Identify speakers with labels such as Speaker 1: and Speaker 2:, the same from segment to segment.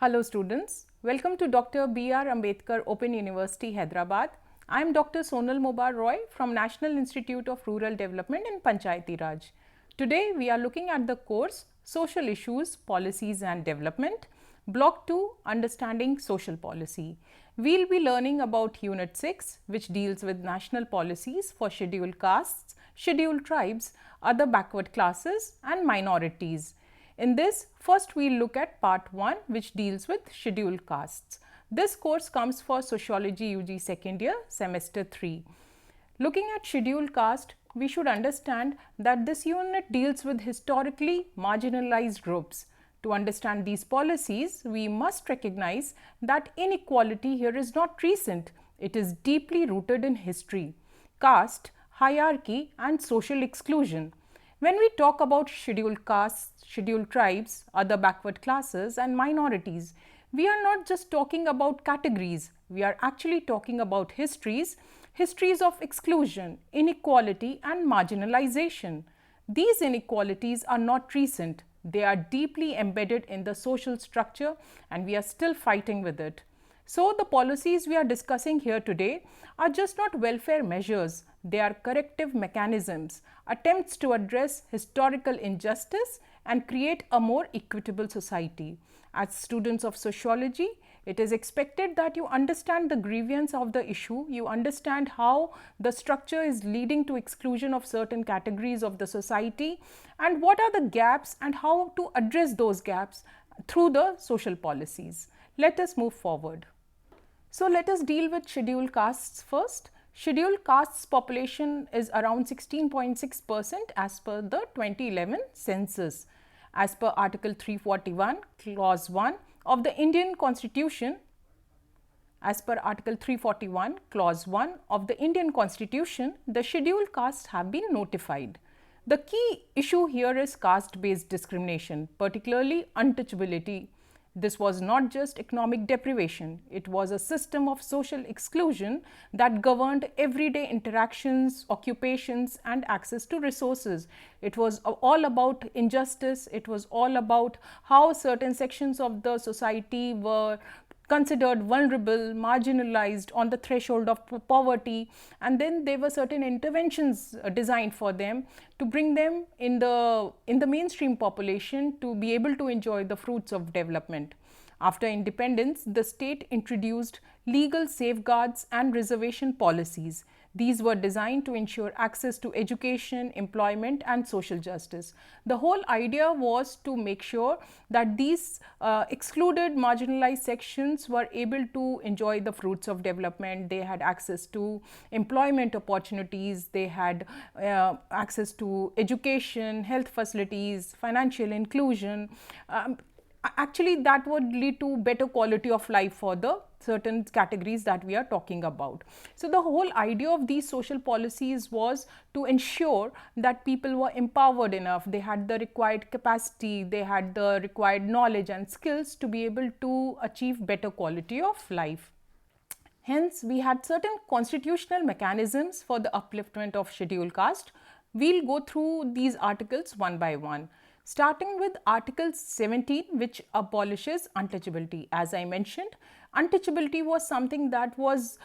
Speaker 1: Hello students, welcome to Dr. B.R. Ambedkar Open University, Hyderabad. I am Dr. Sonal Mobar Roy from National Institute of Rural Development in Panchayati Raj. Today we are looking at the course Social Issues, Policies and Development, Block 2 Understanding Social Policy. We will be learning about Unit 6 which deals with national policies for scheduled castes, scheduled tribes, other backward classes and minorities. In this, first we will look at part 1 which deals with scheduled castes. This course comes for Sociology UG second year, semester 3. Looking at scheduled caste, we should understand that this unit deals with historically marginalized groups. To understand these policies, we must recognize that inequality here is not recent, it is deeply rooted in history, caste, hierarchy and social exclusion. When we talk about scheduled castes, scheduled tribes, other backward classes and minorities, we are not just talking about categories, we are actually talking about histories of exclusion, inequality and marginalization. These inequalities are not recent, they are deeply embedded in the social structure and we are still fighting with it. So, the policies we are discussing here today are just not welfare measures, they are corrective mechanisms, attempts to address historical injustice and create a more equitable society. As students of sociology, it is expected that you understand the grievance of the issue, you understand how the structure is leading to exclusion of certain categories of the society and what are the gaps and how to address those gaps through the social policies. Let us move forward. So, let us deal with scheduled castes first. Scheduled castes population is around 16.6% as per the 2011 census. As per Article 341, Clause 1 of the Indian Constitution, as per Article 341, Clause 1 of the Indian Constitution, the scheduled castes have been notified. The key issue here is caste-based discrimination, particularly untouchability. This was not just economic deprivation, it was a system of social exclusion that governed everyday interactions, occupations and access to resources. It was all about injustice, it was all about how certain sections of the society were considered vulnerable, marginalized, on the threshold of poverty, and then there were certain interventions designed for them to bring them in the mainstream population to be able to enjoy the fruits of development. After independence, the state introduced legal safeguards and reservation policies. These were designed to ensure access to education, employment and social justice. The whole idea was to make sure that these excluded marginalized sections were able to enjoy the fruits of development. They had access to employment opportunities, they had access to education, health facilities, financial inclusion. Actually, that would lead to better quality of life for the certain categories that we are talking about. So, the whole idea of these social policies was to ensure that people were empowered enough, they had the required capacity, they had the required knowledge and skills to be able to achieve better quality of life. Hence, we had certain constitutional mechanisms for the upliftment of scheduled caste. We will go through these articles one by one. Starting with Article 17 which abolishes untouchability. As I mentioned, untouchability was something that was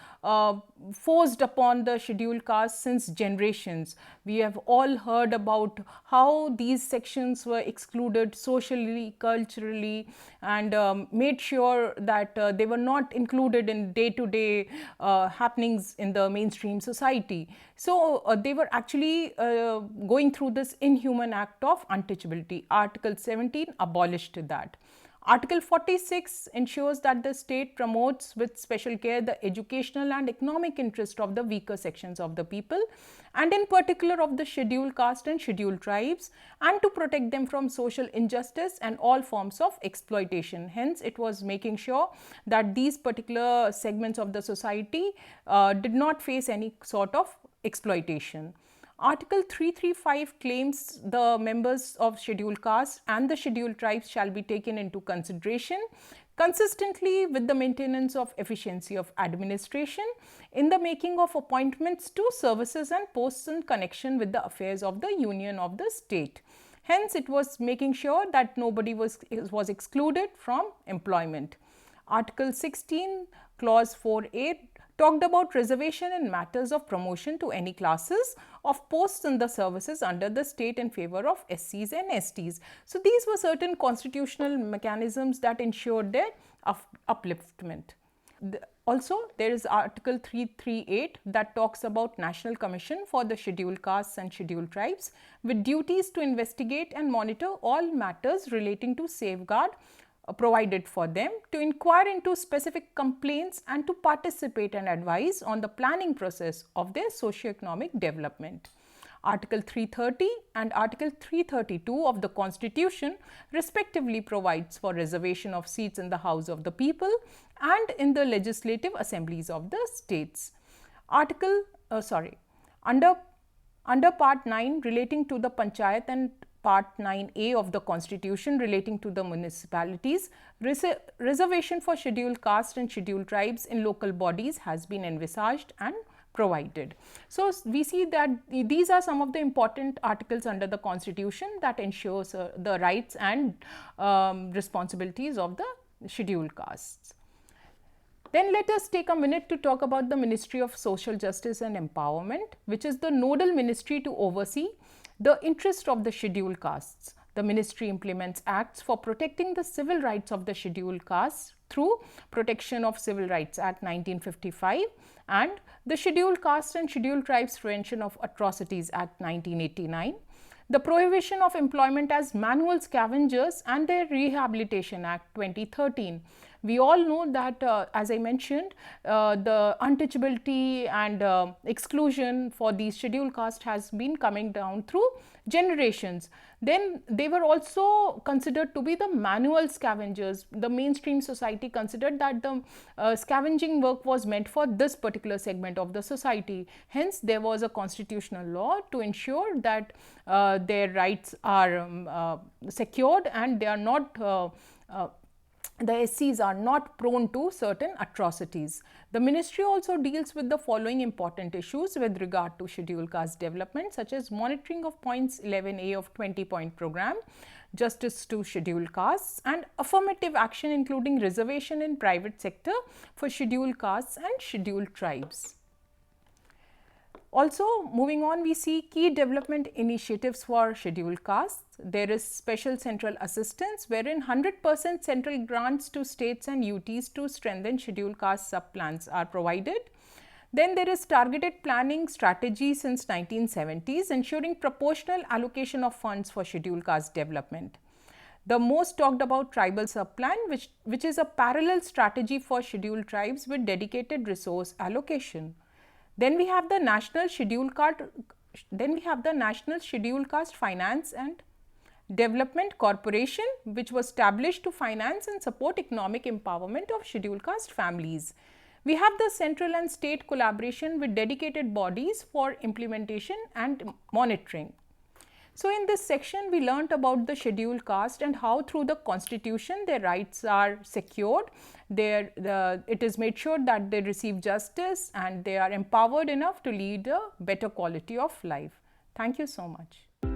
Speaker 1: forced upon the scheduled caste since generations. We have all heard about how these sections were excluded socially, culturally and made sure that they were not included in day-to-day happenings in the mainstream society. So, they were actually going through this inhuman act of untouchability. Article 17 abolished that. Article 46 ensures that the state promotes with special care the educational and economic interest of the weaker sections of the people and in particular of the scheduled caste and scheduled tribes and to protect them from social injustice and all forms of exploitation. Hence, it was making sure that these particular segments of the society did not face any sort of exploitation. Article 335 claims the members of scheduled caste and the scheduled tribes shall be taken into consideration consistently with the maintenance of efficiency of administration in the making of appointments to services and posts in connection with the affairs of the union of the state. Hence, it was making sure that nobody was excluded from employment. Article 16, clause 4A talked about reservation in matters of promotion to any classes of posts in the services under the state in favor of SCs and STs. So, these were certain constitutional mechanisms that ensured their upliftment. Also, there is Article 338 that talks about National Commission for the Scheduled Castes and Scheduled Tribes with duties to investigate and monitor all matters relating to safeguard provided for them, to inquire into specific complaints and to participate and advise on the planning process of their socio-economic development. Article 330 and Article 332 of the Constitution respectively provides for reservation of seats in the House of the People and in the legislative assemblies of the states. Under Part 9 relating to the Panchayat and Part 9A of the Constitution relating to the municipalities, reservation for scheduled caste and scheduled tribes in local bodies has been envisaged and provided. So, we see that these are some of the important articles under the Constitution that ensures the rights and responsibilities of the scheduled castes. Then let us take a minute to talk about the Ministry of Social Justice and Empowerment, which is the nodal ministry to oversee the interest of the scheduled castes. The ministry implements acts for protecting the civil rights of the scheduled castes through Protection of Civil Rights Act 1955 and the Scheduled Castes and Scheduled Tribes Prevention of Atrocities Act 1989, the Prohibition of Employment as Manual Scavengers and the Rehabilitation Act 2013. We all know that as I mentioned, the untouchability and exclusion for these scheduled castes has been coming down through generations. Then they were also considered to be the manual scavengers. The mainstream society considered that the scavenging work was meant for this particular segment of the society. Hence, there was a constitutional law to ensure that their rights are secured and they are not the SCs are not prone to certain atrocities. The ministry also deals with the following important issues with regard to scheduled caste development, such as monitoring of points 11A of 20-point program, justice to scheduled castes and affirmative action including reservation in private sector for scheduled castes and scheduled tribes. Also, moving on, we see key development initiatives for scheduled castes. There is special central assistance wherein 100% central grants to states and UTs to strengthen scheduled caste sub-plans are provided. Then there is targeted planning strategy since 1970s ensuring proportional allocation of funds for scheduled caste development. The most talked about tribal sub-plan which is a parallel strategy for scheduled tribes with dedicated resource allocation. Then we have the National Scheduled Caste Finance and Development Corporation, which was established to finance and support economic empowerment of scheduled caste families. We have the central and state collaboration with dedicated bodies for implementation and monitoring. So, in this section, we learnt about the scheduled caste and how through the constitution their rights are secured. It is made sure that they receive justice and they are empowered enough to lead a better quality of life. Thank you so much.